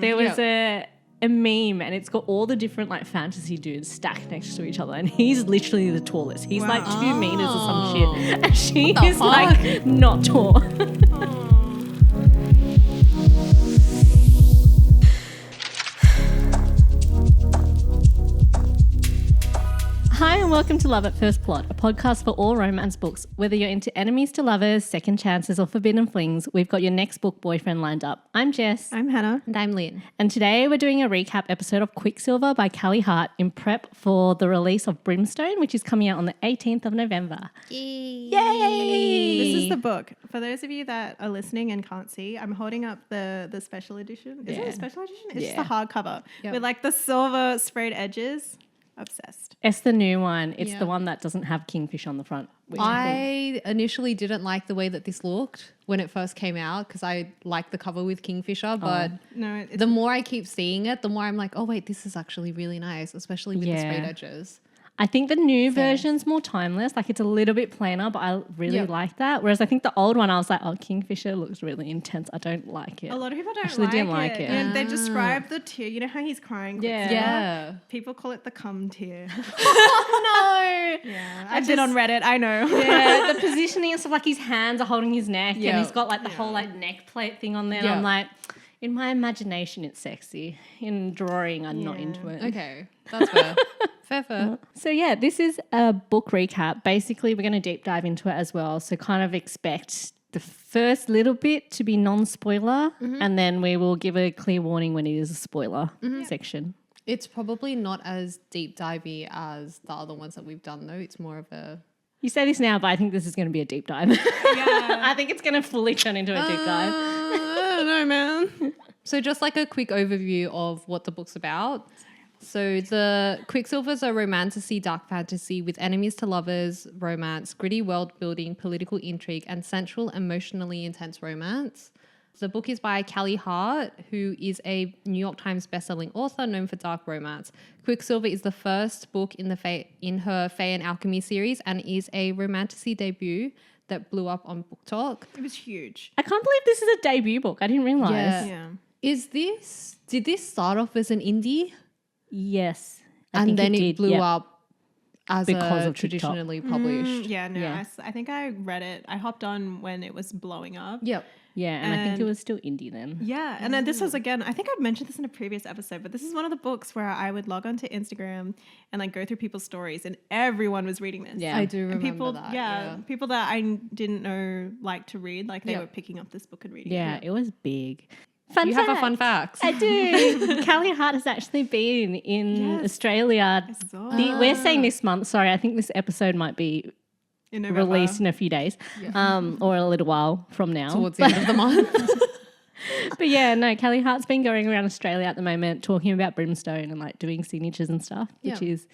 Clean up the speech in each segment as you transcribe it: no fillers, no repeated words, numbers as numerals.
There was a meme and it's got all the different like fantasy dudes stacked next to each other and he's literally the tallest. He's like 2 meters or some shit and she is like not tall. Hi and welcome to Love at First Plot, a podcast for all romance books. Whether you're into enemies to lovers, second chances or forbidden flings, we've got your next book boyfriend lined up. I'm Jess. I'm Hannah. And I'm Lynn. And today we're doing a recap episode of Quicksilver by Callie Hart in prep for the release of Brimstone, which is coming out on the 18th of November. Yay! This is the book. For those of you that are listening and can't see, I'm holding up the special edition. Is it a special edition? It's just the hardcover with like the silver sprayed edges. Obsessed. It's the new one. It's the one that doesn't have Kingfisher on the front. I initially didn't like the way that this looked when it first came out because I like the cover with Kingfisher, but the more I keep seeing it, the more I'm like, oh wait, this is actually really nice, especially with the sprayed edges. I think the new version's more timeless. Like it's a little bit plainer, but I really like that. Whereas I think the old one, I was like, oh, Kingfisher looks really intense. I don't like it. A lot of people didn't like it. And they describe the tear. You know how he's crying? Yeah. People call it the cum tear. Oh, no. Yeah. I've been on Reddit. I know. Yeah, the positioning and stuff, like his hands are holding his neck and he's got like the whole like neck plate thing on there. And I'm like, in my imagination, it's sexy. In drawing, I'm not into it. Okay, that's fair. Fair. So yeah, this is a book recap. Basically, we're going to deep dive into it as well. So kind of expect the first little bit to be non-spoiler and then we will give a clear warning when it is a spoiler section. It's probably not as deep divey as the other ones that we've done though. It's more of a... You say this now, but I think this is going to be a deep dive. I think it's going to fully turn into a deep dive. I don't know, man. So just like a quick overview of what the book's about. So the Quicksilver's a romantasy, dark fantasy with enemies to lovers, romance, gritty world building, political intrigue, and central emotionally intense romance. The book is by Callie Hart, who is a New York Times bestselling author known for dark romance. Quicksilver is the first book in her Fae Alchemy series and is a romantasy debut that blew up on Book Talk. It was huge. I can't believe this is a debut book. I didn't realise. Yeah. Did this start off as an indie? Yes. And then it blew up as because of traditionally published. I think I read it. I hopped on when it was blowing up. Yep. Yeah, and I think it was still indie then. Yeah, and then this was, again, I think I've mentioned this in a previous episode, but this is one of the books where I would log onto Instagram and like go through people's stories and everyone was reading this. Yeah. I do remember people, that. Yeah, people that I didn't know like to read, like they were picking up this book and reading it. It was big. You have a fun fact. I do. Callie Hart has actually been in Australia. We're saying this month. Sorry, I think this episode might be released in a few days or a little while from now. Towards the end of the month. But yeah, no, Callie Hart's been going around Australia at the moment talking about Brimstone and like doing signatures and stuff, which is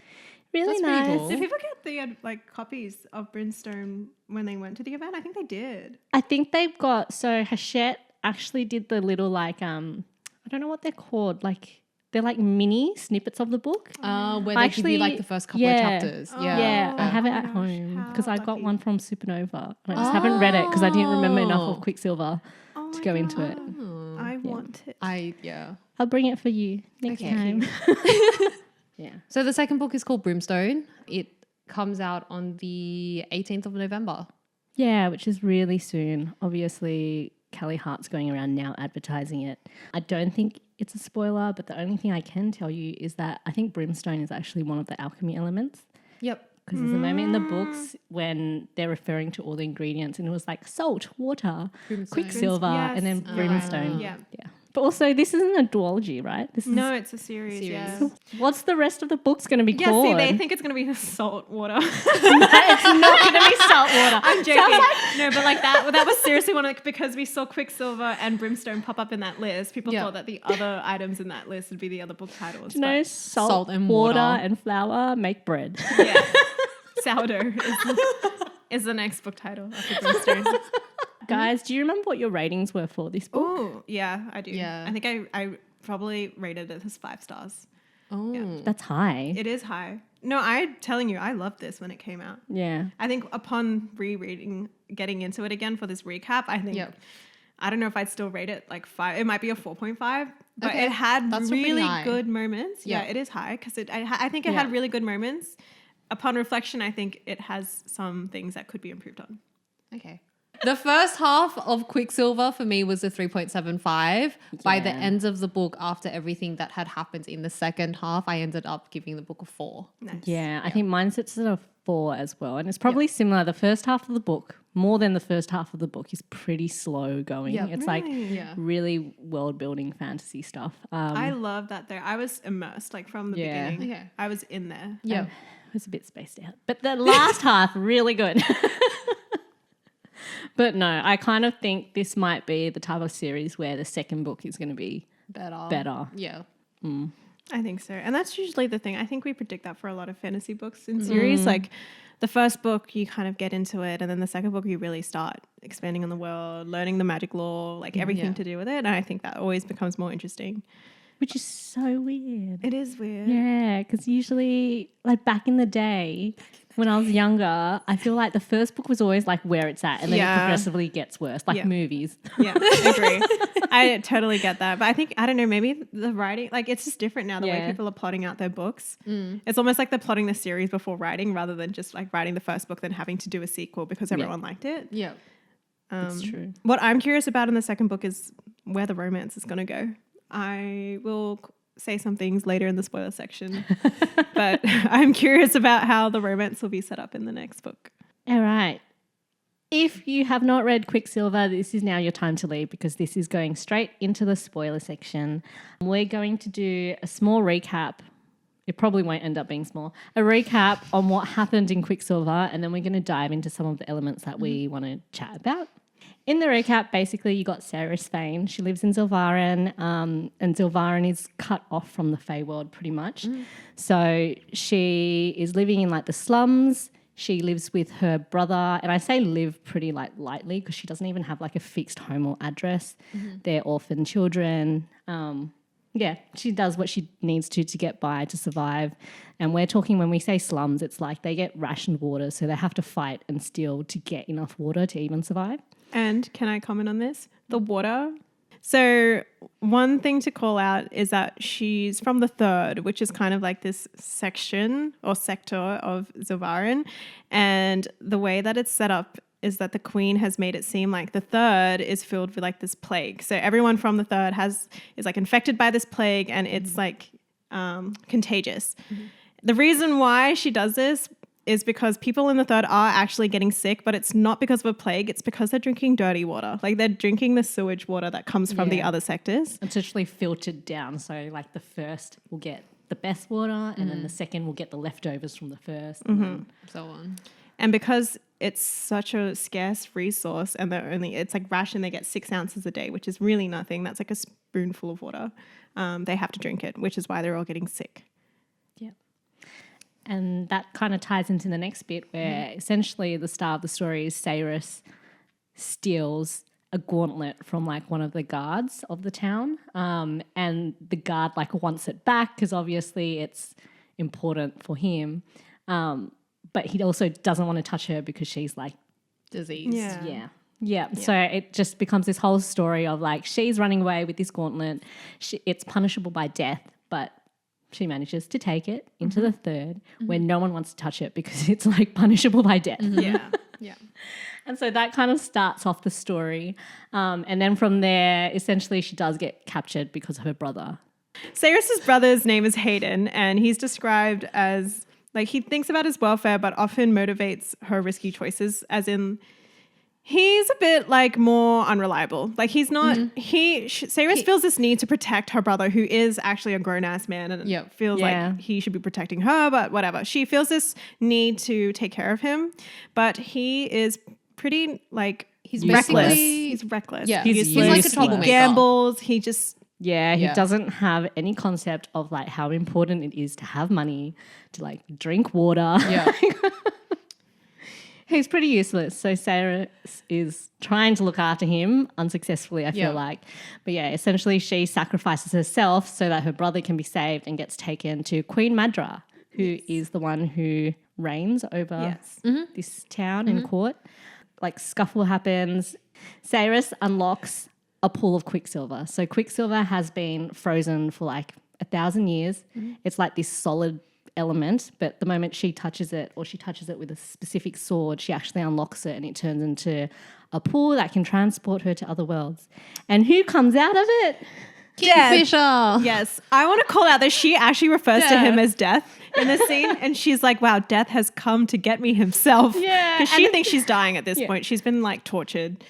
really nice. Pretty cool. Did people get the like copies of Brimstone when they went to the event? I think they did. I think they've got, so Hachette actually did the little like, I don't know what they're called, like they're like mini snippets of the book. Where they give you like the first couple of chapters. Yeah, I have it at home because I got one from Supernova. And I just haven't read it because I didn't remember enough of Quicksilver to go into it. I want it. I'll bring it for you next time. So the second book is called Brimstone. It comes out on the 18th of November. Yeah, which is really soon. Obviously, Callie Hart's going around now advertising it. I don't think it's a spoiler, but the only thing I can tell you is that I think Brimstone is actually one of the alchemy elements. Yep. Because there's a moment in the books when they're referring to all the ingredients and it was like salt, water, Quicksilver, and then Brimstone. Yeah. But also, this isn't a duology, right? This is it's a series. Yeah. What's the rest of the book's going to be called? Yeah, see, they think it's going to be salt water. It's not going to be salt water. I'm joking. No, but like that was seriously one of, because we saw Quicksilver and Brimstone pop up in that list. People thought that the other items in that list would be the other book titles. No, salt and water and flour make bread. Yeah. Sourdough is the next book title after Brimstone. Guys, do you remember what your ratings were for this book? Oh, yeah, I do. Yeah. I think I probably rated it as 5 stars. Oh. Yeah. That's high. It is high. No, I'm telling you, I loved this when it came out. Yeah. I think upon rereading, getting into it again for this recap, I think I don't know if I'd still rate it like 5. It might be a 4.5, but Okay. it had That's really high. good moments. Yeah, it is high because I think it had really good moments. Upon reflection, I think it has some things that could be improved on. Okay. The first half of Quicksilver for me was a 3.75. By the end of the book, after everything that had happened in the second half, I ended up giving the book a 4. Nice. Yeah, I think mine sits at a 4 as well. And it's probably similar. The first half of the book, more than the first half of the book, is pretty slow going. Yep. It's like really world building fantasy stuff. I love that though. I was immersed like from the beginning. Okay. I was in there. Yeah. It was a bit spaced out. But the last half, really good. But no, I kind of think this might be the type of series where the second book is going to be better. Yeah. I think so. And that's usually the thing. I think we predict that for a lot of fantasy books in series. Like the first book, you kind of get into it. And then the second book, you really start expanding on the world, learning the magic lore, like everything to do with it. And I think that always becomes more interesting. Which is so weird. It is weird. Yeah, because usually, like back in the day, when I was younger, I feel like the first book was always like where it's at, and then it progressively gets worse, like movies. Yeah, I agree. I totally get that. But I think, I don't know, maybe the writing, like it's just different now, the way people are plotting out their books. It's almost like they're plotting the series before writing rather than just like writing the first book, then having to do a sequel because everyone liked it. Yeah. That's true. What I'm curious about in the second book is where the romance is going to go. I will say some things later in the spoiler section, but I'm curious about how the romance will be set up in the next book. All right. If you have not read Quicksilver, this is now your time to leave because this is going straight into the spoiler section. We're going to do a small recap. It probably won't end up being small. A recap on what happened in Quicksilver, and then we're going to dive into some of the elements that we want to chat about. In the recap, basically, you got Sarah's Fane. She lives in Zilvaran, and Zilvaran is cut off from the Fae world pretty much. So she is living in like the slums. She lives with her brother, and I say live pretty like lightly because she doesn't even have like a fixed home or address. They're orphan children. She does what she needs to get by to survive. And we're talking, when we say slums, it's like they get rationed water, so they have to fight and steal to get enough water to even survive. And can I comment on this? The water. So one thing to call out is that she's from the Third, which is kind of like this section or sector of Zilvaran. And the way that it's set up is that the Queen has made it seem like the Third is filled with like this plague. So everyone from the Third is like infected by this plague, and it's like contagious. The reason why she does this is because people in the Third are actually getting sick, but it's not because of a plague. It's because they're drinking dirty water. Like they're drinking the sewage water that comes from the other sectors. It's actually filtered down. So like the first will get the best water, and then the second will get the leftovers from the first, and so on. And because it's such a scarce resource, and it's like ration, they get 6 ounces a day, which is really nothing. That's like a spoonful of water. They have to drink it, which is why they're all getting sick. Yeah. And that kind of ties into the next bit where essentially the star of the story is Cyrus steals a gauntlet from like one of the guards of the town. And the guard like wants it back because obviously it's important for him. But he also doesn't want to touch her because she's like diseased. Yeah. So it just becomes this whole story of like she's running away with this gauntlet. It's punishable by death, but she manages to take it into the Third where no one wants to touch it because it's like punishable by death. Yeah. And so that kind of starts off the story. And then from there, essentially she does get captured because of her brother. Cyrus's brother's name is Hayden, and he's described as like he thinks about his welfare, but often motivates her risky choices, as in he's a bit like more unreliable. Like he's not, Cyrus feels this need to protect her brother, who is actually a grown ass man, and feels like he should be protecting her, but whatever. She feels this need to take care of him, but he is pretty like He's reckless. basically- He's reckless. Yeah. He's He's like a troublemaker. He gambles. He just, He doesn't have any concept of like how important it is to have money, to like drink water. Yeah. He's pretty useless. So Sarah is trying to look after him unsuccessfully, I feel like. But yeah, essentially she sacrifices herself so that her brother can be saved and gets taken to Queen Madra, who is the one who reigns over this town in court. Like scuffle happens. Sairus unlocks a pool of Quicksilver. So Quicksilver has been frozen for like 1,000 years. It's like this solid element, but the moment she touches it, or she touches it with a specific sword, she actually unlocks it and it turns into a pool that can transport her to other worlds. And who comes out of it? Kingfisher. Yes. I want to call out that she actually refers to him as Death in this scene. And she's like, wow, Death has come to get me himself. Yeah. Because she thinks she's dying at this point. She's been like tortured.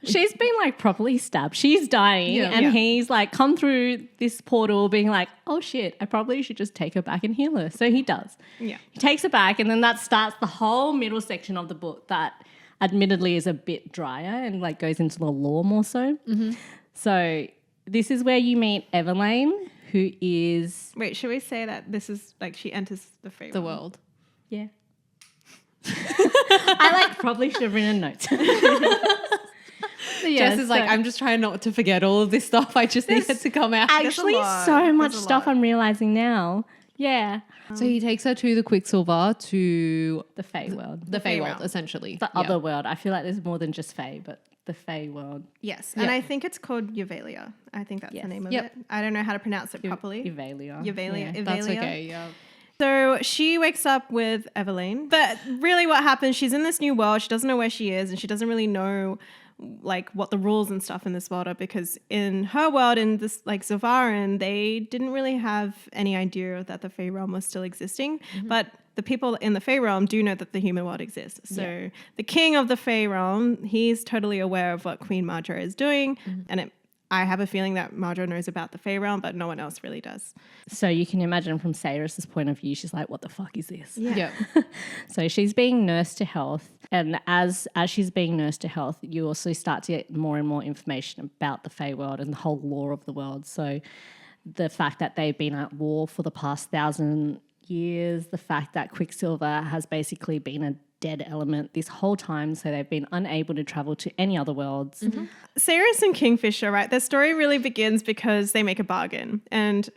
She's been like properly stabbed. She's dying and he's like come through this portal being like, oh shit, I probably should just take her back and heal her. So he does. Yeah. He takes her back and then that starts the whole middle section of the book that admittedly is a bit drier and like goes into the lore more so. So this is where you meet Evelyn, who is... Wait, should we say that this is like she enters the Fae The realm? world. Yeah. I like probably should have written notes. Jess is like, I'm just trying not to forget all of this stuff. I just need it to come out. Actually, so much stuff I'm realizing now. Yeah. So he takes her to the Quicksilver to The Fae world. the Fae world, realm. essentially. The other world. I feel like there's more than just Fae, but the Fae world. Yes. And I think it's called Yvalia. I think that's the name of it. I don't know how to pronounce it properly. Yvalia. Yvalia. Yeah. That's okay, yeah. So she wakes up with Evelyn. But really what happens, she's in this new world. She doesn't know where she is and she doesn't really know like what the rules and stuff in this world are, because in her world, in this like Zilvarin, they didn't really have any idea that the Fae realm was still existing. But the people in the Fae realm do know that the human world exists. So the king of the Fae realm, he's totally aware of what Queen Marjorie is doing. And I have a feeling that Marjorie knows about the Fae realm, but no one else really does. So you can imagine from Sairus' point of view, she's like, what the fuck is this? Yeah. So she's being nursed to health. And as she's being nursed to health, you also start to get more and more information about the Fae world and the whole lore of the world. So the fact that they've been at war for the past 1,000 years, the fact that Quicksilver has basically been a dead element this whole time, so they've been unable to travel to any other worlds. Sairus and Kingfisher, right? Their story really begins because they make a bargain. And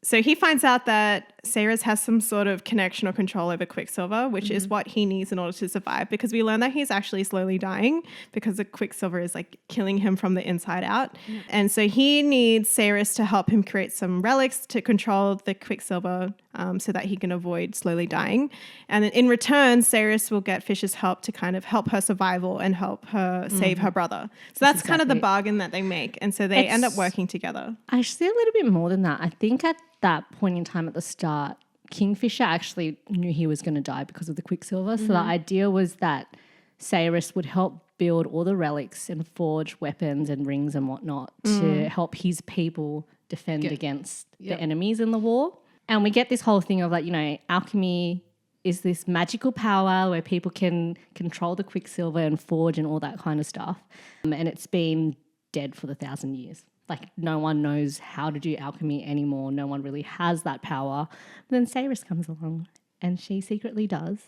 so he finds out that Sairus has some sort of connection or control over Quicksilver, which is what he needs in order to survive, because we learn that he's actually slowly dying because the Quicksilver is like killing him from the inside out. And so he needs Sairus to help him create some relics to control the Quicksilver so that he can avoid slowly dying. And then in return, Sairus will get Fish's help to kind of help her survival and help her save her brother. So that's kind of the bargain that they make. And so they end up working together. Actually, a little bit more than that. I think at that point in time at the start, Kingfisher actually knew he was going to die because of the Quicksilver. So the idea was that Sairus would help build all the relics and forge weapons and rings and whatnot to help his people defend against the enemies in the war. And we get this whole thing of like, you know, alchemy is this magical power where people can control the Quicksilver and forge and all that kind of stuff. And it's been dead for 1,000 years. Like no one knows how to do alchemy anymore. No one really has that power. But then Sairus comes along and she secretly does.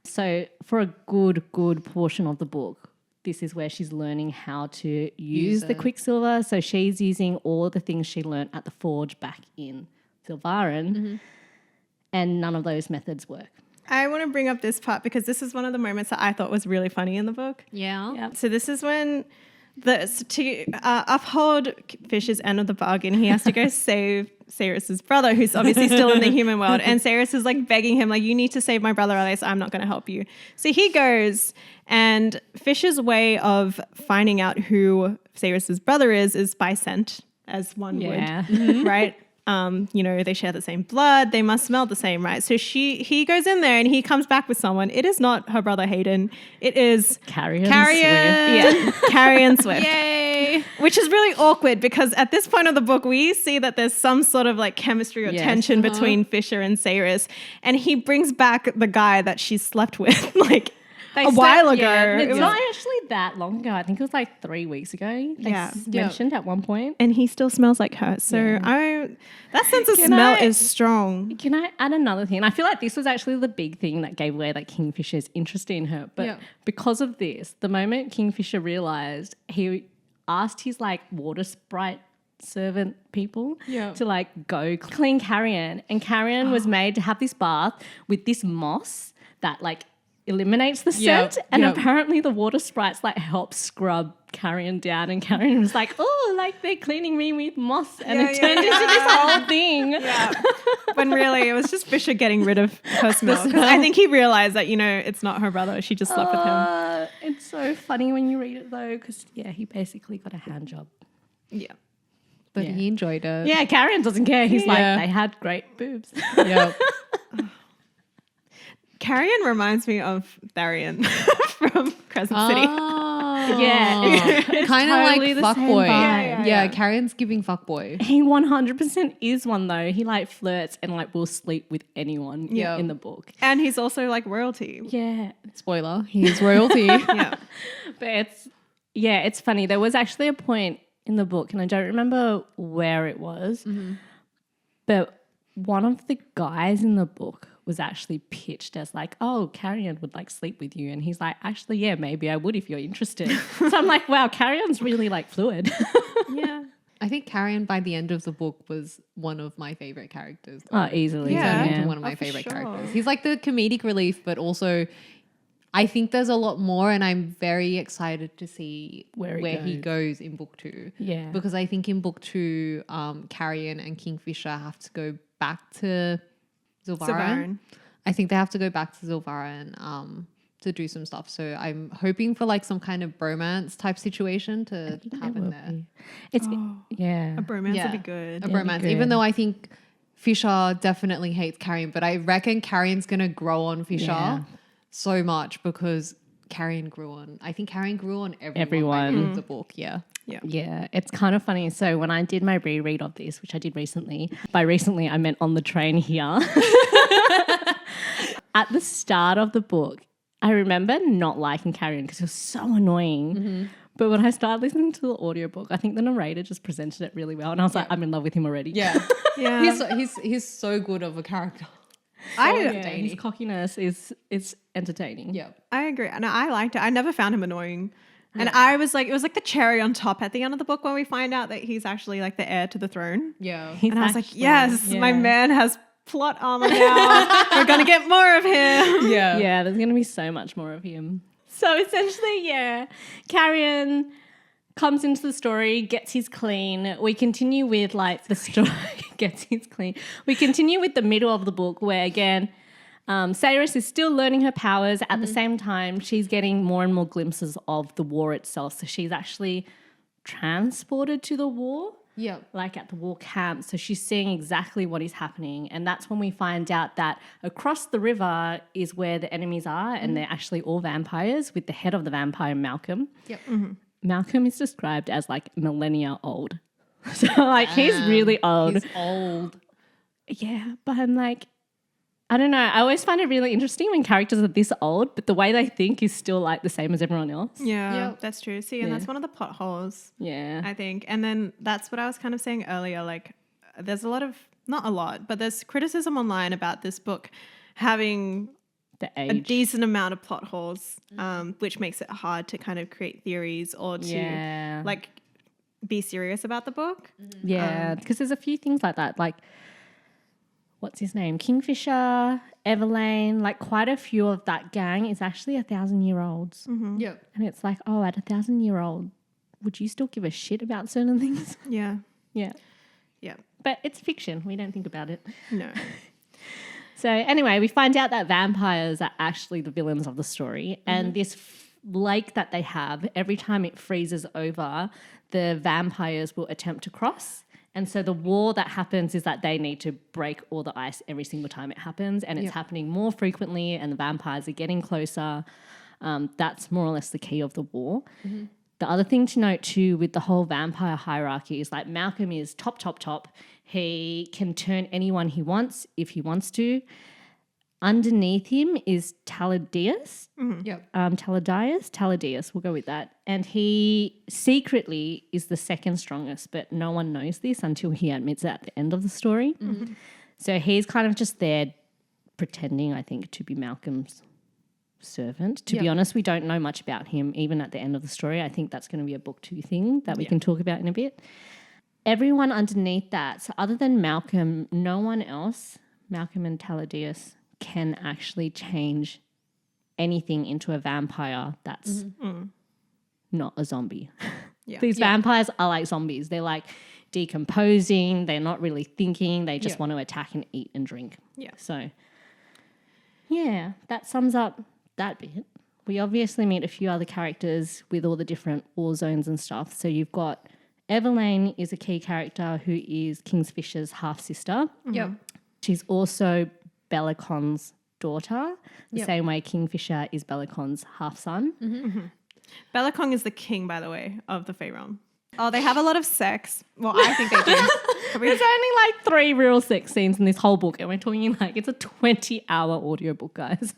So for a good portion of the book, this is where she's learning how to use the Quicksilver. So she's using all the things she learned at the forge back in Zilvarin, and none of those methods work. I want to bring up this part because this is one of the moments that I thought was really funny in the book. Yeah. So this is when to uphold Fish's end of the bargain, he has to go save Sairus's brother, who's obviously still in the human world. And Sairus is like begging him, like, you need to save my brother, otherwise I'm not going to help you. So he goes, and Fish's way of finding out who Sairus's brother is by scent, as one would, right? You know, they share the same blood. They must smell the same, right? So he goes in there and he comes back with someone. It is not her brother Hayden. It is Carrion Swift. Yeah. Carrion Swift. Yay! Which is really awkward because at this point of the book, we see that there's some sort of like chemistry or tension between Fisher and Sairus. And he brings back the guy that she slept with like a while ago. Yeah, it's not actually that long ago. I think it was like 3 weeks ago. They mentioned at one point. And he still smells like her. So that sense of smell is strong. Can I add another thing? And I feel like this was actually the big thing that gave away like Kingfisher's interest in her. But because of this, the moment Kingfisher realized, he asked his like water sprite servant people to like go clean Carrion. And Carrion was made to have this bath with this moss that like eliminates the scent, and apparently the water sprites like help scrub Carrion down, and Carrion was like, oh, like they're cleaning me with moss, and it turned into this whole thing. When really it was just Fisher getting rid of her smell, because I think he realized that, you know, it's not her brother, she just slept with him. It's so funny when you read it though, because he basically got a hand job. But he enjoyed it. Yeah, Carrion doesn't care. He's like, they had great boobs. Carrion reminds me of Tharian from Crescent City. It's kind of totally like the same fuckboy. vibe. Yeah, Carrion's giving fuckboy. He 100% is one though. He like flirts and like will sleep with anyone in the book. And he's also like royalty. Yeah. Spoiler, he is royalty. But it's funny. There was actually a point in the book, and I don't remember where it was, but one of the guys in the book was actually pitched as like, oh, Carrion would like sleep with you. And he's like, actually, yeah, maybe I would if you're interested. So I'm like, wow, Carrion's really like fluid. I think Carrion by the end of the book was one of my favorite characters. Oh, easily. One of my favorite characters. He's like the comedic relief, but also I think there's a lot more, and I'm very excited to see where he goes in book 2. Yeah. Because I think in book 2, Carrion and Kingfisher have to go back to Zilvaran. I think they have to go back to Zilvaran to do some stuff. So I'm hoping for like some kind of bromance type situation to happen there. It's a bromance would be good. A bromance, even though I think Fisher definitely hates Carrion, but I reckon Carrion's gonna grow on Fisher so much because Carrion grew on. I think Carrion grew on everyone. In the book. Yeah, it's kind of funny. So when I did my reread of this, which I did recently, by recently I meant on the train here, at the start of the book, I remember not liking Carrion because it was so annoying. But when I started listening to the audiobook, I think the narrator just presented it really well, and I was like, I'm in love with him already. He's so good of a character. His cockiness is entertaining. Yeah, I agree. And I liked it. I never found him annoying. And I was like, it was like the cherry on top at the end of the book when we find out that he's actually like the heir to the throne. Yeah. And I was like, yes, my man has plot armor now. We're going to get more of him. Yeah, there's going to be so much more of him. So essentially, Carrion comes into the story, gets his clean. We continue with like the story, gets his clean. We continue with the middle of the book where again, Sayrus is still learning her powers. At the same time, she's getting more and more glimpses of the war itself. So she's actually transported to the war. Like at the war camp. So she's seeing exactly what is happening. And that's when we find out that across the river is where the enemies are, and they're actually all vampires with the head of the vampire, Malcolm. Malcolm is described as like millennia old. So like he's really old. He's old. Yeah, but I'm like, I don't know. I always find it really interesting when characters are this old, but the way they think is still like the same as everyone else. Yeah, that's true. See, and that's one of the plot holes. Yeah. I think. And then that's what I was kind of saying earlier. Like there's a lot of, not a lot, but there's criticism online about this book having a decent amount of plot holes, which makes it hard to kind of create theories or to like be serious about the book. Yeah, because there's a few things like that. Like, what's his name? Kingfisher, Everlane, like quite a few of that gang is actually 1,000-year-olds. Yeah. And it's like, oh, at 1,000-year-old, would you still give a shit about certain things? Yeah. But it's fiction. We don't think about it. No. So anyway, we find out that vampires are actually the villains of the story. And this lake that they have, every time it freezes over, the vampires will attempt to cross. And so the war that happens is that they need to break all the ice every single time it happens. And it's happening more frequently, and the vampires are getting closer. That's more or less the key of the war. The other thing to note too with the whole vampire hierarchy is like Malcolm is top. He can turn anyone he wants if he wants to. Underneath him is Taladius. Taladius, we'll go with that. And he secretly is the second strongest, but no one knows this until he admits it at the end of the story. So he's kind of just there pretending, I think, to be Malcolm's servant. To be honest, we don't know much about him even at the end of the story. I think that's going to be a book 2 thing that we can talk about in a bit. Everyone underneath that, so other than Malcolm, no one else, Malcolm and Taladius, can actually change anything into a vampire that's not a zombie. Yeah. These vampires are like zombies. They're like decomposing. They're not really thinking. They just want to attack and eat and drink. Yeah. So, yeah, that sums up that bit. We obviously meet a few other characters with all the different war zones and stuff. So you've got Everlane is a key character who is Kingfisher's half-sister. Yep. She's also Bellacon's daughter, the same way Kingfisher is Bellacon's half-son. Bellacon is the king, by the way, of the Fae realm. Oh, they have a lot of sex. Well, I think they do. There's only like 3 real sex scenes in this whole book, and we're talking like it's a 20-hour audiobook, guys.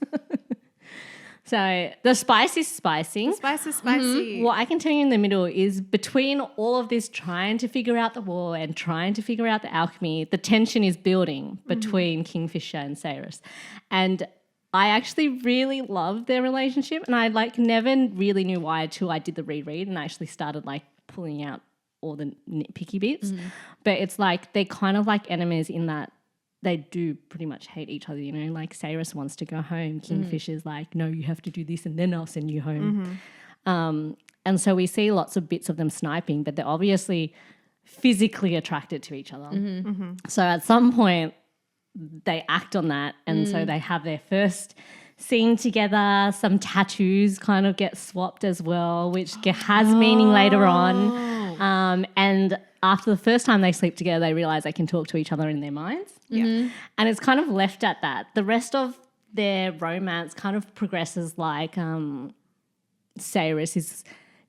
So the spice is spicing. The spice is spicy. What I can tell you in the middle is between all of this trying to figure out the war and trying to figure out the alchemy, the tension is building between Kingfisher and Cyrus. And I actually really loved their relationship, and I like never really knew why until I did the reread and I actually started like pulling out all the nitpicky bits. But it's like they're kind of like enemies in that they do pretty much hate each other, you know, like Cyrus wants to go home. Kingfisher's like, no, you have to do this and then I'll send you home. And so we see lots of bits of them sniping, but they're obviously physically attracted to each other. So at some point they act on that, and so they have their first scene together. Some tattoos kind of get swapped as well, which has meaning later on. And after the first time they sleep together, they realize they can talk to each other in their minds. And it's kind of left at that. The rest of their romance kind of progresses like Cyrus is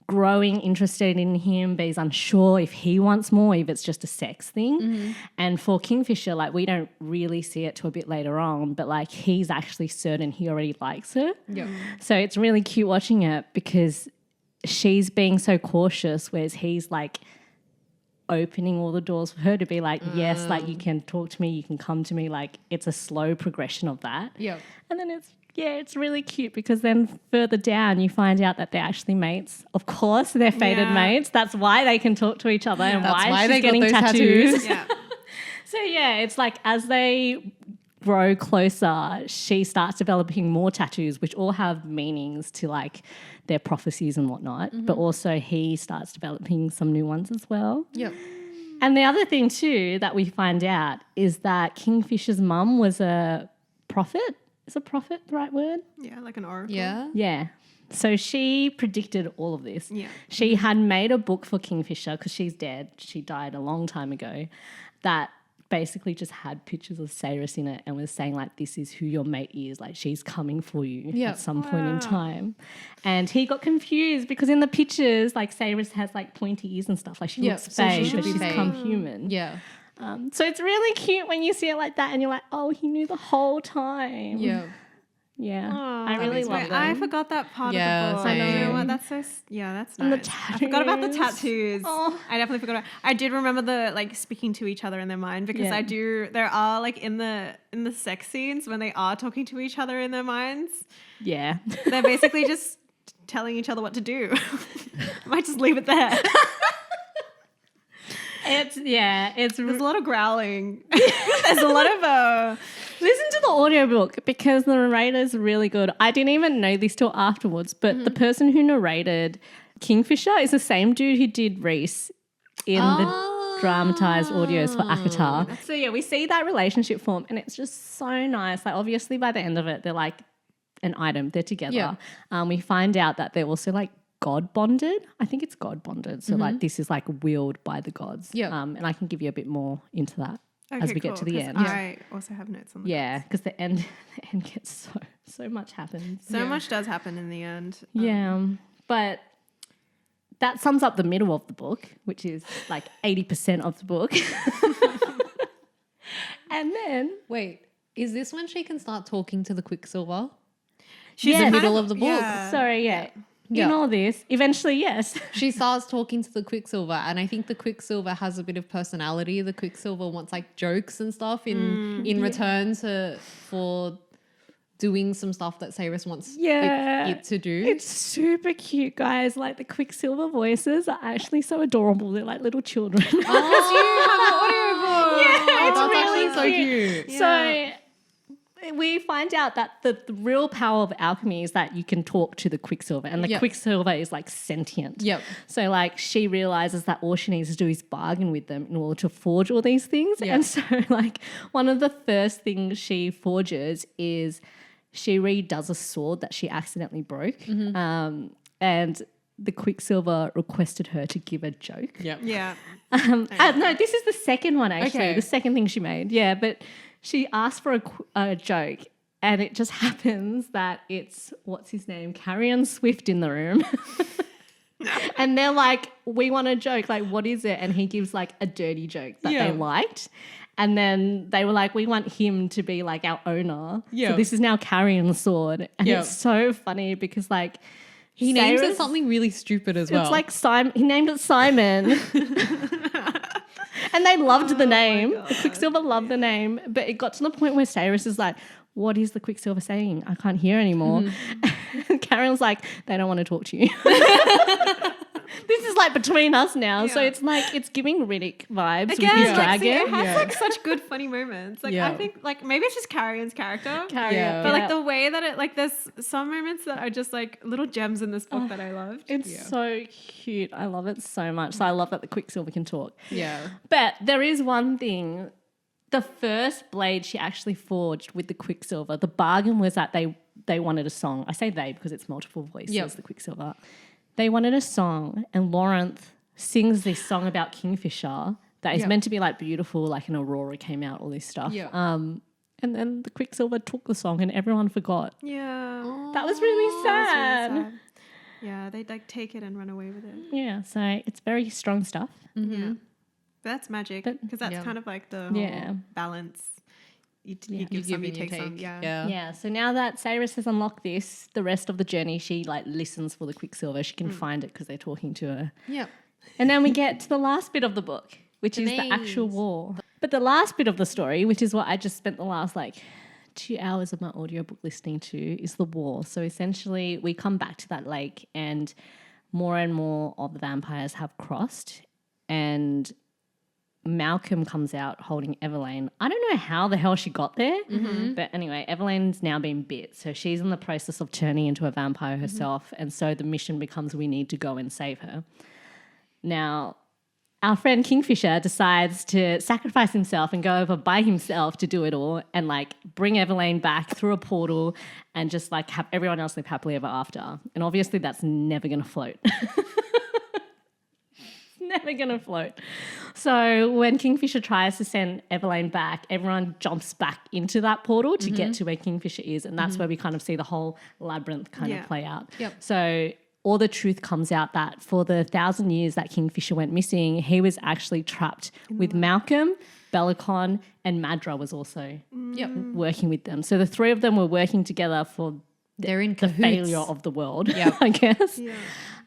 growing interested in him, but he's unsure if he wants more, if it's just a sex thing. And for Kingfisher, like we don't really see it till a bit later on, but like he's actually certain he already likes her. So it's really cute watching it because she's being so cautious, whereas he's like opening all the doors for her to be like, yes, like you can talk to me, you can come to me. Like it's a slow progression of that. And then it's really cute because then further down you find out that they're actually mates. Of course, they're fated mates. That's why they can talk to each other and why she's getting tattoos. So it's like as they grow closer, she starts developing more tattoos, which all have meanings to like their prophecies and whatnot. But also he starts developing some new ones as well. And the other thing too that we find out is that Kingfisher's mum was a prophet. Is a prophet the right word? Yeah, like an oracle. Yeah. So she predicted all of this. Yeah. She had made a book for Kingfisher because she's dead. She died a long time ago. That basically just had pictures of Cyrus in it and was saying like, this is who your mate is. Like she's coming for you at some point in time. And he got confused because in the pictures, like Cyrus has like pointy ears and stuff. Like she looks fake, but she's become human. So it's really cute when you see it like that and you're like, oh, he knew the whole time. I really love it. I forgot that part of the book. Same. I know what, that's so, that's nice. I forgot about the tattoos. I definitely forgot about. I did remember the like speaking to each other in their mind because there are like in the sex scenes when they are talking to each other in their minds. They're basically just telling each other what to do. I might just leave it there. There's a lot of growling. There's a lot of listen to the audiobook because the narrator's really good. I didn't even know this till afterwards, but the person who narrated Kingfisher is the same dude who did Reese in the dramatized audios for Akatar. So we see that relationship form and it's just so nice. Like obviously by the end of it, they're like an item. They're together. We find out that they're also like God bonded. I think it's God bonded. So like this is like willed by the gods. And I can give you a bit more into that as we get to the end. I also have notes on that. Because the end gets so much happens. So much does happen in the end. But that sums up the middle of the book, which is like 80% of the book. And then wait, is this when she can start talking to the Quicksilver? She's in the middle of the book. Sorry, in all this, eventually, yes. She starts talking to the Quicksilver, and I think the Quicksilver has a bit of personality. The Quicksilver wants like jokes and stuff in return for doing some stuff that Cyrus wants it to do. It's super cute, guys. Like the Quicksilver voices are actually so adorable. They're like little children. Oh, because you have an audiobook. It's that's really actually so cute. So we find out that the real power of alchemy is that you can talk to the Quicksilver, and the Quicksilver is like sentient. Yep. So like she realizes that all she needs to do is bargain with them in order to forge all these things. Yep. And so like one of the first things she forges is she redoes a sword that she accidentally broke. And the Quicksilver requested her to give a joke. Yep. Yeah. No, this is the second one actually. Okay. The second thing she made. Yeah, but she asked for a joke, and it just happens that it's, what's his name, Carrion Swift in the room. And they're like, we want a joke. Like, what is it? And he gives like a dirty joke that they liked. And then they were like, we want him to be like our owner. Yeah. So this is now Carrion's sword. And it's so funny because like, He names it something really stupid as well. it's like Simon. He named it Simon. And they loved the name. The Quicksilver loved the name. But it got to the point where Cyrus is like, what is the Quicksilver saying? I can't hear anymore. And Carol's like, they don't want to talk to you. This is like between us now. So it's like, it's giving Riddick vibes with his dragon. It has like such good funny moments. Like I think like maybe it's just Carrion's character. But like the way that it, like there's some moments that are just like little gems in this book that I loved. It's so cute. I love it so much. So I love that the Quicksilver can talk. Yeah. But there is one thing. The first blade she actually forged with the Quicksilver, the bargain was that they wanted a song. I say they because it's multiple voices, the Quicksilver. They wanted a song, and Lawrence sings this song about Kingfisher that is meant to be like beautiful, like an aurora came out, all this stuff. Yeah. And then the Quicksilver took the song and everyone forgot. Yeah. That was really sad. Really sad. Yeah, they like take it and run away with it. Yeah, so it's very strong stuff. Yeah. But that's magic because that's kind of like the whole balance. You give some, you take some. Yeah. So now that Cyrus has unlocked this, the rest of the journey, she like listens for the Quicksilver. She can find it because they're talking to her. Yep. And then we get to the last bit of the book, which is the actual war. But the last bit of the story, which is what I just spent the last like 2 hours of my audiobook listening to, is the war. So essentially we come back to that lake and more of the vampires have crossed, and Malcolm comes out holding Evelyn. I don't know how the hell she got there, but anyway, Evelyn's now been bit. So she's in the process of turning into a vampire herself. And so the mission becomes we need to go and save her. Now, our friend Kingfisher decides to sacrifice himself and go over by himself to do it all and like bring Evelyn back through a portal and just like have everyone else live happily ever after. And obviously that's never going to float. Never going to float. So when Kingfisher tries to send Evelyn back, everyone jumps back into that portal to get to where Kingfisher is. And that's where we kind of see the whole labyrinth kind of play out. Yep. So all the truth comes out that for the 1,000 years that Kingfisher went missing, he was actually trapped with Malcolm, Bellicon, and Madra was also working with them. So the three of them were working together for They're in the cahoots. failure of the world, I guess. Yeah.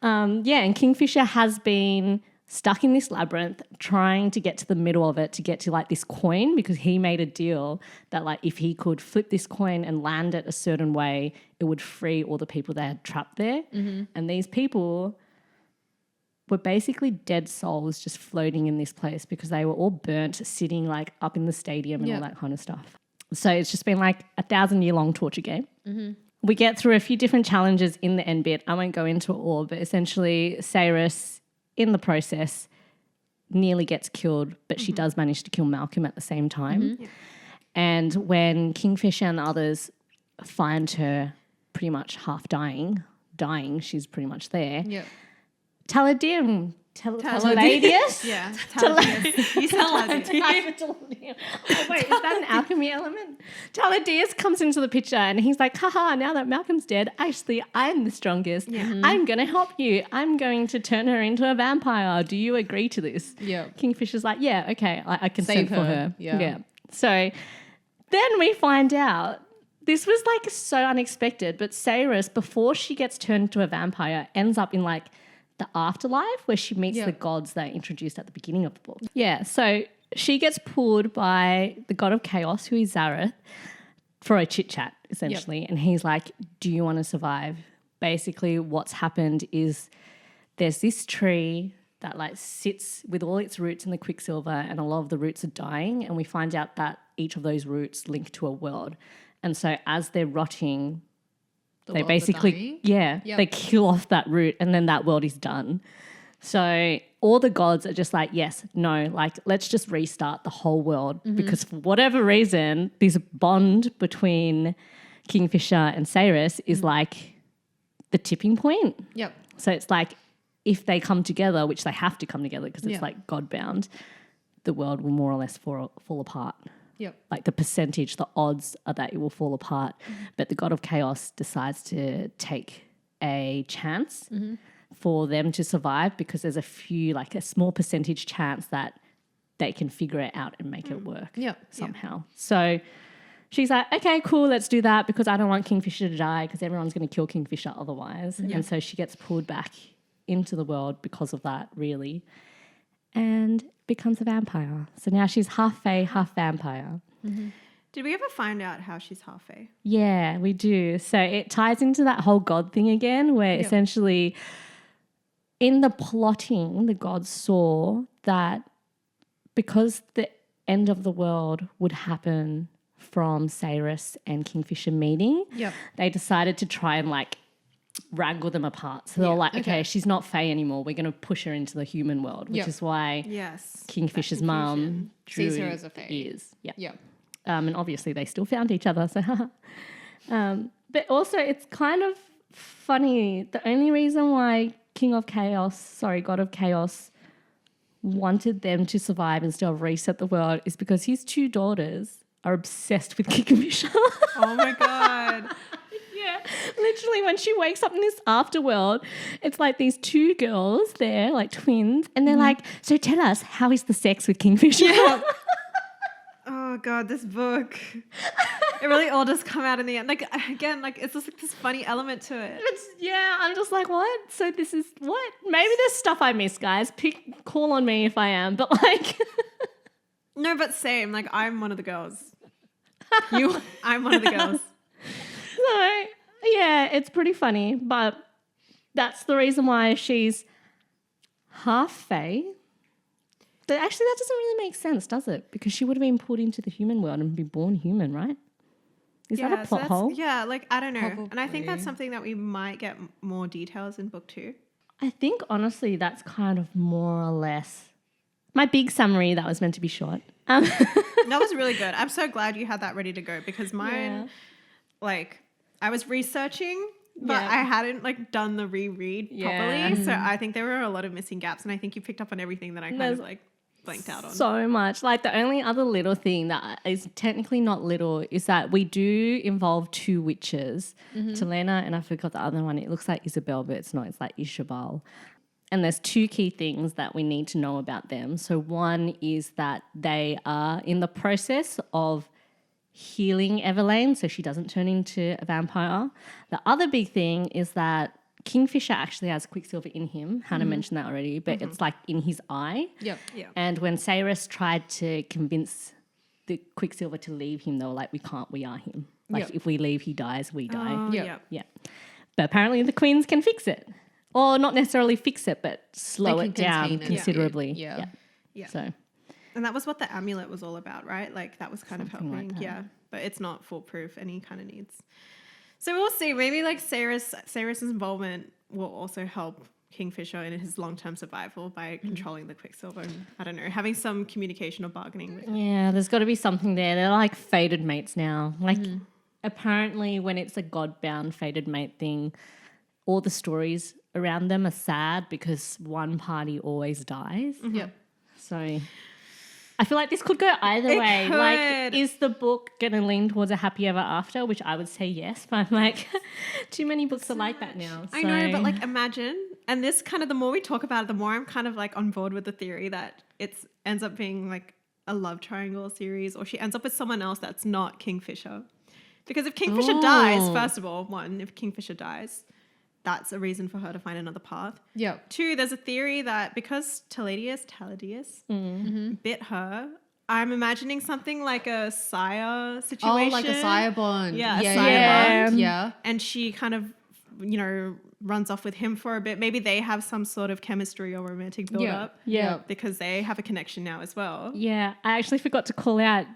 And Kingfisher has been stuck in this labyrinth trying to get to the middle of it to get to like this coin, because he made a deal that like if he could flip this coin and land it a certain way, it would free all the people they had trapped there. And these people were basically dead souls just floating in this place because they were all burnt sitting like up in the stadium and all that kind of stuff. So it's just been like 1,000-year-long torture game. We get through a few different challenges in the end bit. I won't go into it all, but essentially Cyrus in the process nearly gets killed, but she does manage to kill Malcolm at the same time. And when Kingfisher and the others find her pretty much half dying, she's pretty much there. Taladium. Taladius? Yeah. Taladius. You said Taladius. Oh, wait, is that an alchemy element? Taladius comes into the picture and he's like, haha, now that Malcolm's dead, actually, I'm the strongest. I'm going to help you. I'm going to turn her into a vampire. Do you agree to this? Kingfisher's like, yeah, okay, I can save for her. Yeah. So then we find out, this was like so unexpected, but Cyrus, before she gets turned into a vampire, ends up in like the afterlife where she meets the gods that are introduced at the beginning of the book. Yeah, so she gets pulled by the god of chaos, who is Zareth, for a chit-chat, essentially. And he's like, do you want to survive? Basically, what's happened is there's this tree that like sits with all its roots in the Quicksilver, and a lot of the roots are dying, and we find out that each of those roots link to a world. And so as they're rotting, they worlds are basically, dying. they kill off that root and then that world is done. So all the gods are just like, yes, no, like let's just restart the whole world because for whatever reason, this bond between Kingfisher and Saris is like the tipping point. Yep. So it's like if they come together, which they have to come together because it's like God bound, the world will more or less fall apart. Yep. Like the percentage, the odds are that it will fall apart. But the god of chaos decides to take a chance for them to survive because there's a small percentage chance that they can figure it out and make it work somehow. So she's like, okay, cool, let's do that because I don't want Kingfisher to die because everyone's going to kill Kingfisher otherwise. And so she gets pulled back into the world because of that, really, and becomes a vampire. So now she's half fae, half vampire. Did we ever find out how she's half fae? Yeah, we do. So it ties into that whole god thing again where essentially in the plotting, the gods saw that because the end of the world would happen from Saris and Kingfisher meeting, they decided to try and like wrangle them apart. So they were like, okay, she's not fae anymore. We're going to push her into the human world, which is why Kingfisher's mum sees her as a fae. Is. Yeah. Yeah. And obviously they still found each other. So, but also it's kind of funny. The only reason why God of Chaos wanted them to survive instead of reset the world is because his two daughters are obsessed with Kingfisher. Oh my God. Yeah, literally when she wakes up in this afterworld, it's like these two girls there, like twins, and they're like, so tell us, how is the sex with Kingfisher? Yeah. Oh God, this book. It really all does come out in the end. Like, again, like it's just like this funny element to it. I'm just like, what? So this is what? Maybe there's stuff I miss, guys. Call on me if I am, but like... No, but same. Like, I'm one of the girls. I'm one of the girls. So, yeah, it's pretty funny, but that's the reason why she's half fae. But actually, that doesn't really make sense, does it? Because she would have been put into the human world and be born human, right? Is that a plot hole? Yeah, like, I don't know. Probably. And I think that's something that we might get more details in book 2. I think, honestly, that's kind of more or less my big summary that was meant to be short. That was really good. I'm so glad you had that ready to go because mine, like, I was researching, but I hadn't, like, done the reread properly. So I think there were a lot of missing gaps, and I think you picked up on everything that I kind of, like, blanked out on. So much. Like, the only other little thing that is technically not little is that we do involve 2 witches, Talena, and I forgot the other one. It looks like Isabel, but it's not. It's like Ishabel. And there's 2 key things that we need to know about them. So one is that they are in the process of healing Everlane so she doesn't turn into a vampire. The other big thing is that Kingfisher actually has Quicksilver in him. Hannah mentioned that already, but it's like in his eye. Yep. Yeah. And when Saris tried to convince the Quicksilver to leave him, they were like, we can't, we are him. Like if we leave, he dies, we die. Oh, Yep. Yeah. But apparently the queens can fix it. Or not necessarily fix it, but slow it down contain it. considerably. Yeah. So And that was what the amulet was all about, right? Like, that was kind of Something helping. like that. Yeah. But it's not foolproof, and he kind of needs. So we'll see. Maybe, like, Saris's involvement will also help Kingfisher in his long-term survival by controlling the Quicksilver and, I don't know, having some communication or bargaining with him. yeah, there's got to be something there. They're like fated mates now. Like apparently when it's a God-bound fated mate thing, all the stories around them are sad because one party always dies. Yep. So I feel like this could go either way. could. Like, is the book going to lean towards a happy ever after? Which I would say yes, but I'm like, too many books are like that now. I know, but like imagine, and this kind of, the more we talk about it, the more I'm kind of like on board with the theory that it ends up being like a love triangle series, or she ends up with someone else that's not Kingfisher. Because if Kingfisher dies, first of all, if Kingfisher dies, that's a reason for her to find another path. Yep. 2, there's a theory that because Taladius bit her, I'm imagining something like a sire situation. Oh, like a sire bond. Yeah, yeah, sire yeah. bond. Yeah. And she kind of, runs off with him for a bit. Maybe they have some sort of chemistry or romantic build-up. Yeah. Because they have a connection now as well. Yeah, I actually forgot to call out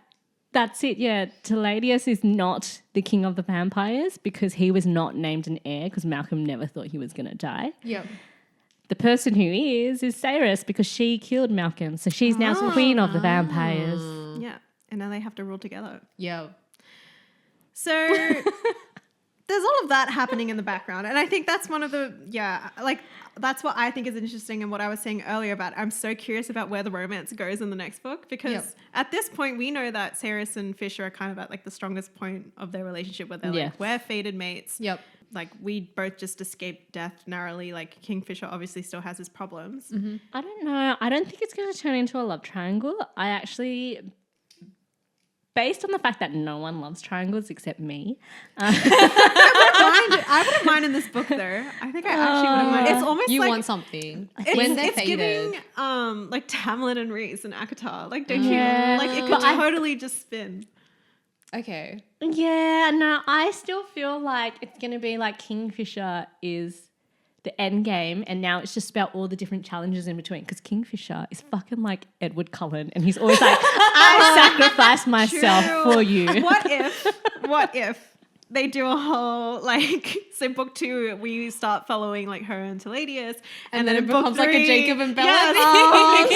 That's it, yeah. Teladius is not the king of the vampires because he was not named an heir because Malcolm never thought he was going to die. Yep. The person who is Sarys because she killed Malcolm. So she's now queen of the vampires. Yeah. And now they have to rule together. Yeah. So there's all of that happening in the background. And I think that's one of the, that's what I think is interesting and what I was saying earlier about I'm so curious about where the romance goes in the next book because at this point we know that Sarys and Fisher are kind of at like the strongest point of their relationship where they're like, we're fated mates. Yep. Like we both just escaped death narrowly. Like Kingfisher obviously still has his problems. Mm-hmm. I don't know. I don't think it's going to turn into a love triangle. I actually... Based on the fact that no one loves triangles except me. I wouldn't mind in this book though. I think I actually wouldn't mind. It's almost you like... want something. When they're it's fated. giving like Tamlin and Reese and Akatar. Like don't you... Like it could totally just spin. Okay. Yeah, no, I still feel like it's going to be like Kingfisher is the end game and now it's just about all the different challenges in between because Kingfisher is fucking like Edward Cullen and he's always like, I sacrificed myself for you. What if they do a whole like, so book 2 we start following like her and Teladius and then it becomes like a Jacob and Bella. Yes,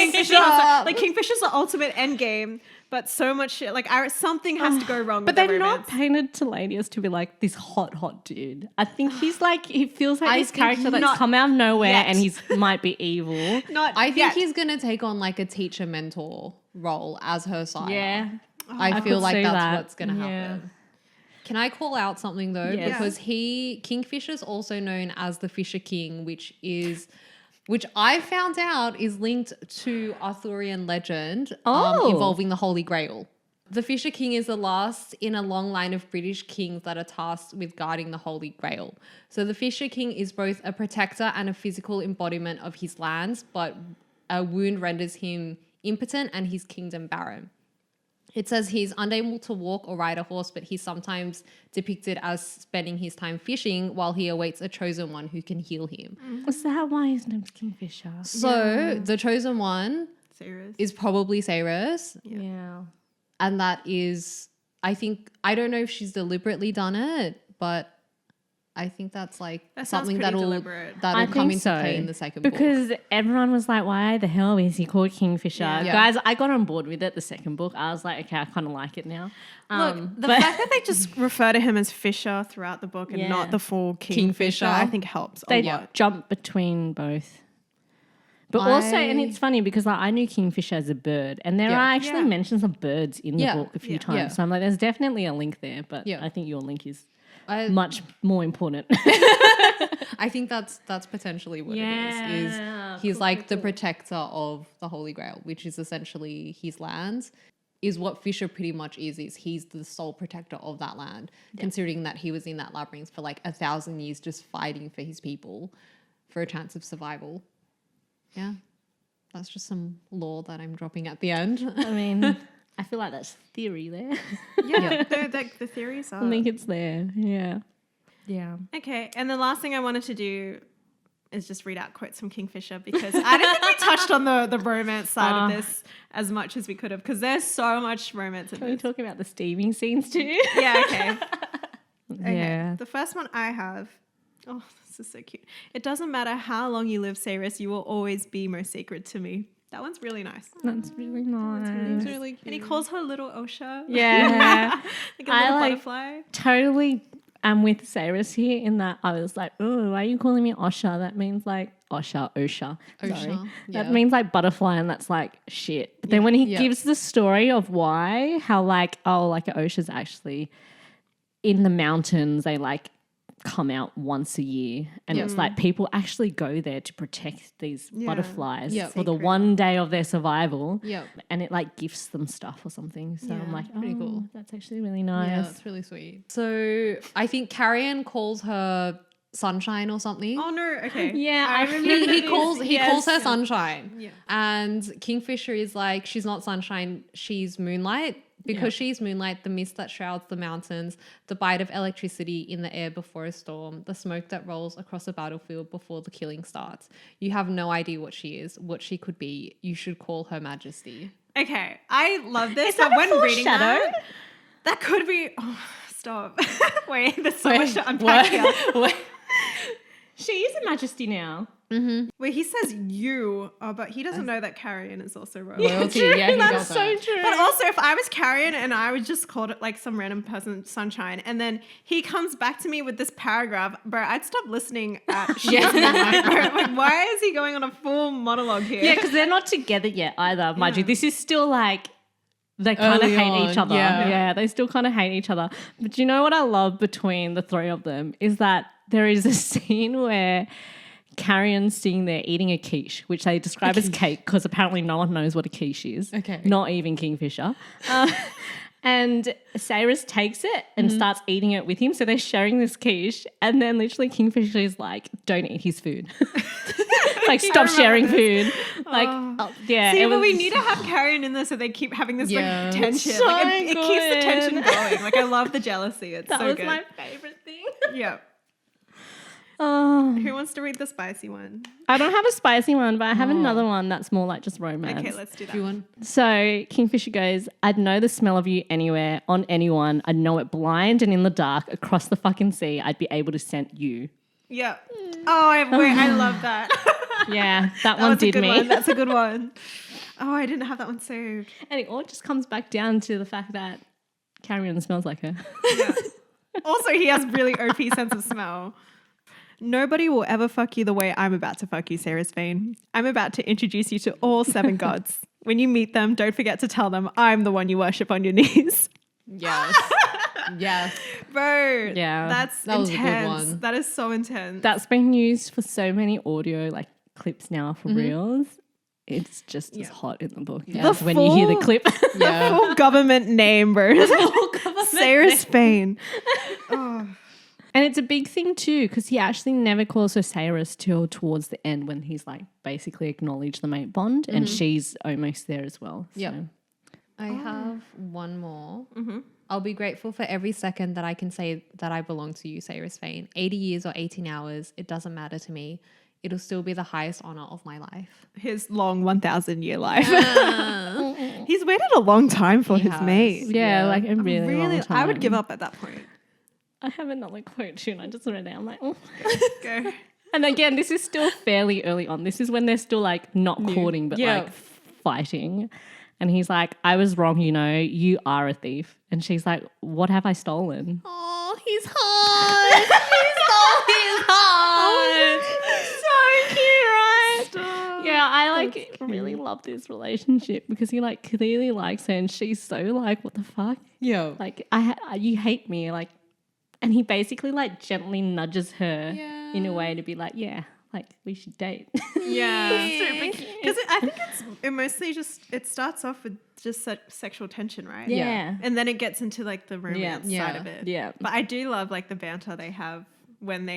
Kingfisher's the ultimate end game. But so much shit, like something has to go wrong with But their they're romance. not painted Teladius to be like this hot dude. I think he's like, he feels like this character that's come out of nowhere and he might be evil. I think he's going to take on like a teacher mentor role as her sire. Yeah. I feel like that's what's going to happen. Yeah. Can I call out something though? Yes. Because Kingfisher's also known as the Fisher King, which I found out is linked to Arthurian legend involving the Holy Grail. The Fisher King is the last in a long line of British kings that are tasked with guarding the Holy Grail. So the Fisher King is both a protector and a physical embodiment of his lands, but a wound renders him impotent and his kingdom barren. It says he's unable to walk or ride a horse, but he's sometimes depicted as spending his time fishing while he awaits a chosen one who can heal him. Is that why his name's Kingfisher? So the chosen one Sarys. is probably Sarys. Yeah. And that is, I don't know if she's deliberately done it, but I think that's like something that'll come into play in the second book. Because everyone was like, why the hell is he called Kingfisher? Yeah. Guys, I got on board with it the second book. I was like, okay, I kind of like it now. Look, the fact that they just refer to him as Fisher throughout the book and not the full Kingfisher, I think helps a lot. Jump between both. But also, and it's funny because like I knew Kingfisher as a bird and there are actually mentions of birds in the book a few times. Yeah. So I'm like, there's definitely a link there, but I think your link is much more important. I think that's potentially what it is he's like the protector of the Holy Grail, which is essentially his lands, is what Fisher pretty much is he's the sole protector of that land, considering that he was in that labyrinth for like 1,000 years just fighting for his people for a chance of survival. Yeah, that's just some lore that I'm dropping at the end. I mean, I feel like that's theory there. Yeah, the theories are. I think it's there. Yeah. Yeah. Okay, and the last thing I wanted to do is just read out quotes from Kingfisher because I don't think we touched on the romance side of this as much as we could have because there's so much romance in this. Are we talking about the steaming scenes too? Yeah, okay. Yeah. The first one I have, oh, this is so cute. It doesn't matter how long you live, Sarys, you will always be most sacred to me. That one's really nice. That's really nice. It's really cute. And he calls her little Osha. Yeah. Like a little butterfly. Totally am with Sarys here in that I was like, oh, why are you calling me Osha? That means like Osha. Sorry. That means like butterfly and that's like shit. But then when he gives the story of why, how like, oh, like Osha's actually in the mountains, they like come out once a year and it's like people actually go there to protect these butterflies for the one day of their survival and it like gifts them stuff or something, so I'm like, pretty cool. That's actually really nice. Yeah, that's really sweet. So I think Carrion calls her Sunshine or something. Oh no, okay. Yeah, I remember he calls her Sunshine. Yeah. And Kingfisher is like, she's not Sunshine, she's Moonlight, Because she's moonlight, the mist that shrouds the mountains, the bite of electricity in the air before a storm, the smoke that rolls across a battlefield before the killing starts. You have no idea what she is, what she could be. You should call her majesty. Okay, I love this. Is that but when a reading foreshadow? that could be. Oh, stop. Wait, there's so much to unpack here. What? She is a majesty now. Wait, he says you, but he doesn't know that Carrion is also royal. Royalty, yeah, he That's does so that. true. But also, if I was Carrion and I would just called it like some random person Sunshine, and then he comes back to me with this paragraph, bro, I'd stop listening at shit. Like, why is he going on a full monologue here? Yeah, because they're not together yet either, mind you. This is still like they kind of Early hate each on, other. yeah. Yeah, they still kind of hate each other. But do you know what I love between the three of them is that there is a scene where Carrion's sitting there eating a quiche, which they describe as cake because apparently no one knows what a quiche is. Okay. Not even Kingfisher. And Cyrus takes it and starts eating it with him. So they're sharing this quiche. And then literally Kingfisher is like, don't eat his food. Like, stop sharing food. Like, yeah. See, it but we was- need to have Carrion in there so they keep having this Yeah. like tension. So Like, it keeps the tension good. going. Like, I love the jealousy. It's That so was good. my favorite thing. Yeah. Oh, Who wants to read the spicy one? I don't have a spicy one, but I have another one that's more like just romance. Okay, let's do that. Do you want? So Kingfisher goes, I'd know the smell of you anywhere, on anyone. I'd know it blind and in the dark, across the fucking sea. I'd be able to scent you. Yeah. Oh, I love that. Yeah, that That one was a did good me. one. That's a good one. Oh, I didn't have that one saved. And it all just comes back down to the fact that Carrion smells like her. Yeah. Also, he has really OP sense of smell. Nobody will ever fuck you the way I'm about to fuck you, Sarah's Vane. I'm about to introduce you to all 7 gods. When you meet them, don't forget to tell them I'm the one you worship on your knees. Yes. Yes. Bro, Yeah. that was a good intense. one. That is so intense. That's been used for so many audio like clips now for reels. It's just as hot in the book as when you hear the full- clip. Yeah. Full government name, bro. Sarah's Vane. Oh. And it's a big thing too, because he actually never calls her Cyrus till towards the end when he's like basically acknowledged the mate bond, and she's almost there as well. So. Yep. I have one more. I'll be grateful for every second that I can say that I belong to you, Cyrus Vane. 80 years or 18 hours, it doesn't matter to me. It'll still be the highest honor of my life. His long 1,000-year life. He's waited a long time for his has. mate. Yeah, like a really, long time. I would give up at that point. I have another quote too, and I just read it. I'm like, oh. Go. And again, this is still fairly early on. This is when they're still like not courting, but like fighting. And he's like, I was wrong, you know, you are a thief. And she's like, what have I stolen? Oh, he's hot. He's hot. So cute, right? Stop. Yeah, I like really love this relationship because he like clearly likes her and she's so like, what the fuck? Yeah. Like, you hate me. Like, and he basically like gently nudges her in a way to be like, yeah, like we should date. Yeah. Super cute. Because I think it mostly just, it starts off with just sexual tension, right? Yeah. And then it gets into like the romance Yeah. side of it. Yeah. But I do love like the banter they have when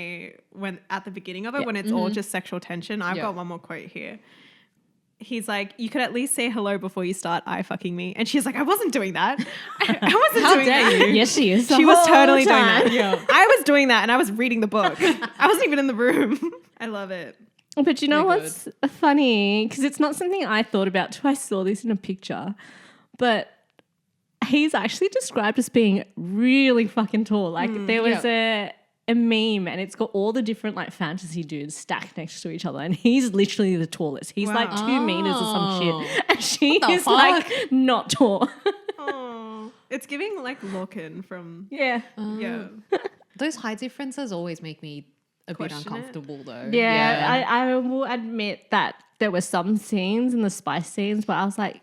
at the beginning of it, when it's all just sexual tension. I've got one more quote here. He's like, you could at least say hello before you start eye fucking me. And she's like, I wasn't doing that. I wasn't doing that. Yes, she is. She was totally doing time. that. Yeah. I was doing that and I was reading the book. I wasn't even in the room. I love it. But you know They're what's funny? Because it's not something I thought about till I saw this in a picture. But he's actually described as being really fucking tall. Like there was a meme and it's got all the different like fantasy dudes stacked next to each other. And he's literally the tallest. He's like 2 meters or some shit. And she is like not tall. Oh, it's giving like Lorcan from Yeah. yeah. Those height differences always make me a bit Question it? uncomfortable though. Yeah. I will admit that there were some scenes in the spice scenes where I was like,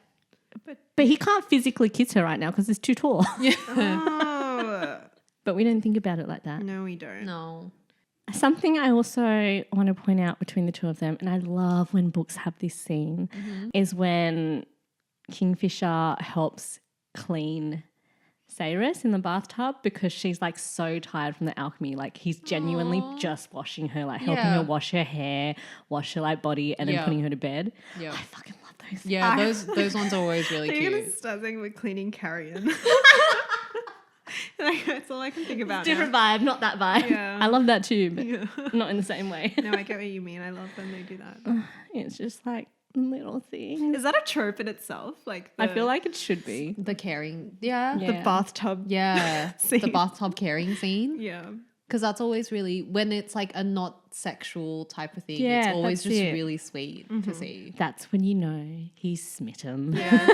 but he can't physically kiss her right now because he's too tall. Oh. But we don't think about it like that. No, we don't. No. Something I also want to point out between the two of them, and I love when books have this scene, is when Kingfisher helps clean Cyrus in the bathtub because she's like so tired from the alchemy. Like he's genuinely just washing her, like helping her wash her hair, wash her like body, and then putting her to bed. Yeah. I fucking love those. Yeah, those ones are always really So you're gonna cute. start saying we're cleaning carrion. Like, that's all I can think about. Different vibe, not that vibe. Yeah. I love that too, but Yeah. not in the same way. No, I get what you mean. I love when they do that. It's just like little things. Is that a trope in itself? Like I feel like it should be. The caring, yeah, Yeah. the bathtub. the Scene. bathtub caring scene. Yeah. Because that's always really, when it's like a not sexual type of thing, Yeah, it's always that's just it. really sweet to see. That's when you know he's smitten. Yeah.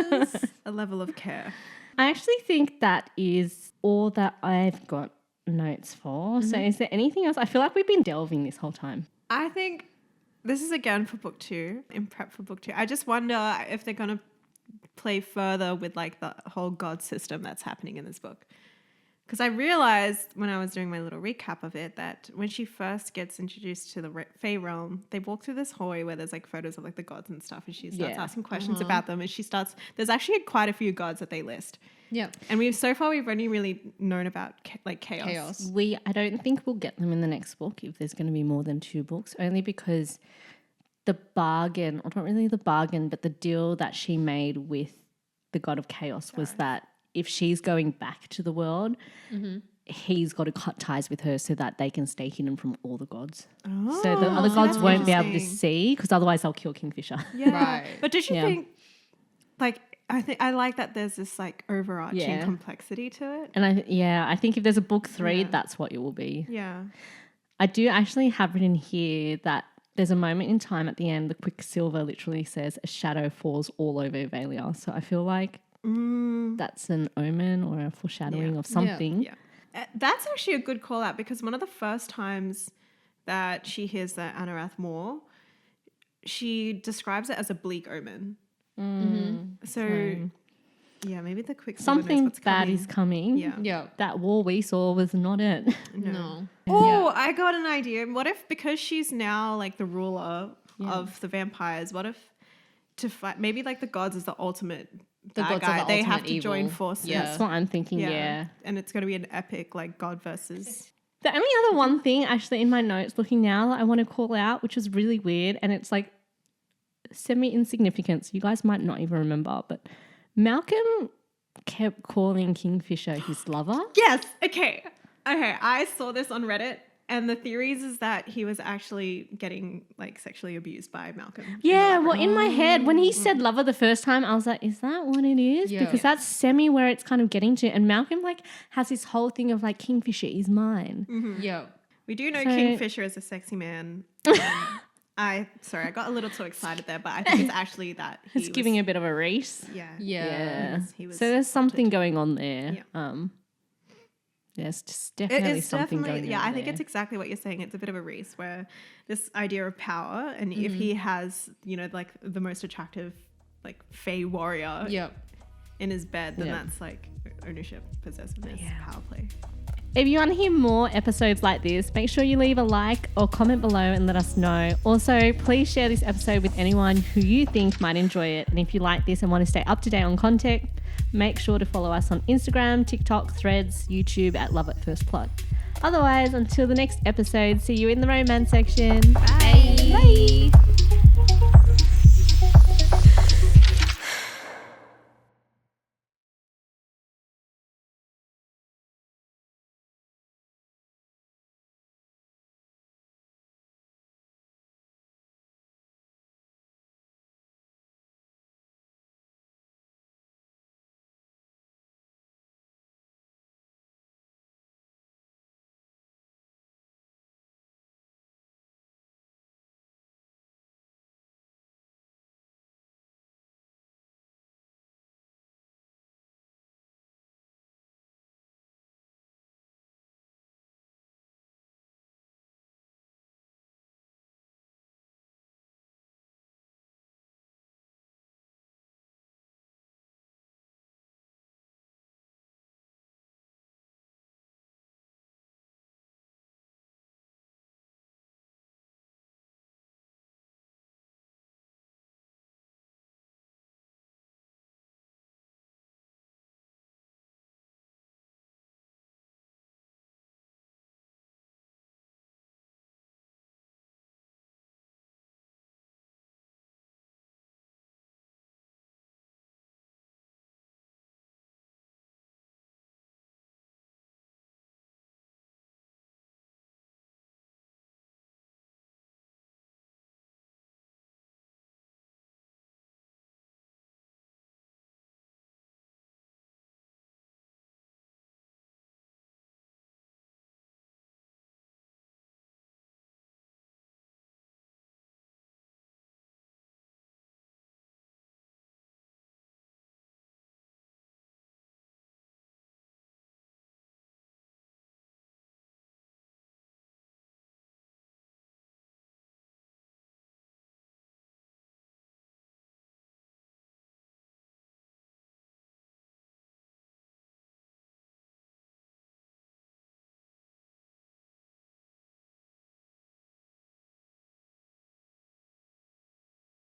There's a level of care. I actually think that is all that I've got notes for. So is there anything else? I feel like we've been delving this whole time. I think this is again for book 2, in prep for book 2. I just wonder if they're going to play further with like the whole god system that's happening in this book. Because I realized when I was doing my little recap of it that when she first gets introduced to the Fae realm, they walk through this hallway where there's like photos of like the gods and stuff, and she starts asking questions about them, and there's actually quite a few gods that they list. Yeah. And we've only really known about like chaos. I don't think we'll get them in the next book if there's going to be more than 2 books, only because the bargain, or not really the bargain, but the deal that she made with the god of chaos was that if she's going back to the world, he's got to cut ties with her so that they can stay hidden from all the gods. So the other gods won't be able to see, because otherwise they'll kill Kingfisher. Yeah. Right. But did you think, like, I like that there's this like overarching complexity to it. And I think if there's a book 3, that's what it will be. Yeah. I do actually have written here that there's a moment in time at the end, the Quicksilver literally says a shadow falls all over Avalia. So I feel like that's an omen or a foreshadowing of something. Yeah. That's actually a good call out, because one of the first times that she hears the Anarath Moor, she describes it as a bleak omen. So, yeah, maybe the Quicksilver Something knows what's bad coming. is coming. Yeah. Yeah. That war we saw was not it. No. Oh, I got an idea. What if, because she's now like the ruler of the vampires, what if to fight, maybe like the gods is the ultimate The bad gods are guy. the They have ultimate to join evil. forces. Yeah. That's what I'm thinking, yeah. And it's going to be an epic like god versus. The only other one thing actually in my notes looking now that I want to call out, which is really weird, and it's like semi-insignificant, so you guys might not even remember, but Malcolm kept calling Kingfisher his lover. Yes. Okay. I saw this on Reddit, and the theories is that he was actually getting like sexually abused by Malcolm. Yeah, well, in my head, when he said lover the first time, I was like, is that what it is? Yeah. Because that's semi where it's kind of getting to. And Malcolm like has this whole thing of like, Kingfisher is mine. Yeah. We do know So- Kingfisher is a sexy man. I got a little too excited there, but I think it's actually that It's giving a bit of a race. Yeah. Yeah. He was So there's something going on there. Yeah. There's just It definitely is something definitely, going yeah, on I think there. it's exactly what you're saying. It's a bit of a race where this idea of power, and if he has, like the most attractive, like Fae warrior Yeah. in his bed, then Yeah. that's like ownership, possessiveness, power play. If you want to hear more episodes like this, make sure you leave a like or comment below and let us know. Also, please share this episode with anyone who you think might enjoy it. And if you like this and want to stay up to date on content, make sure to follow us on Instagram, TikTok, Threads, YouTube at Love at First Plot. Otherwise, until the next episode, see you in the romance section. Bye. Bye.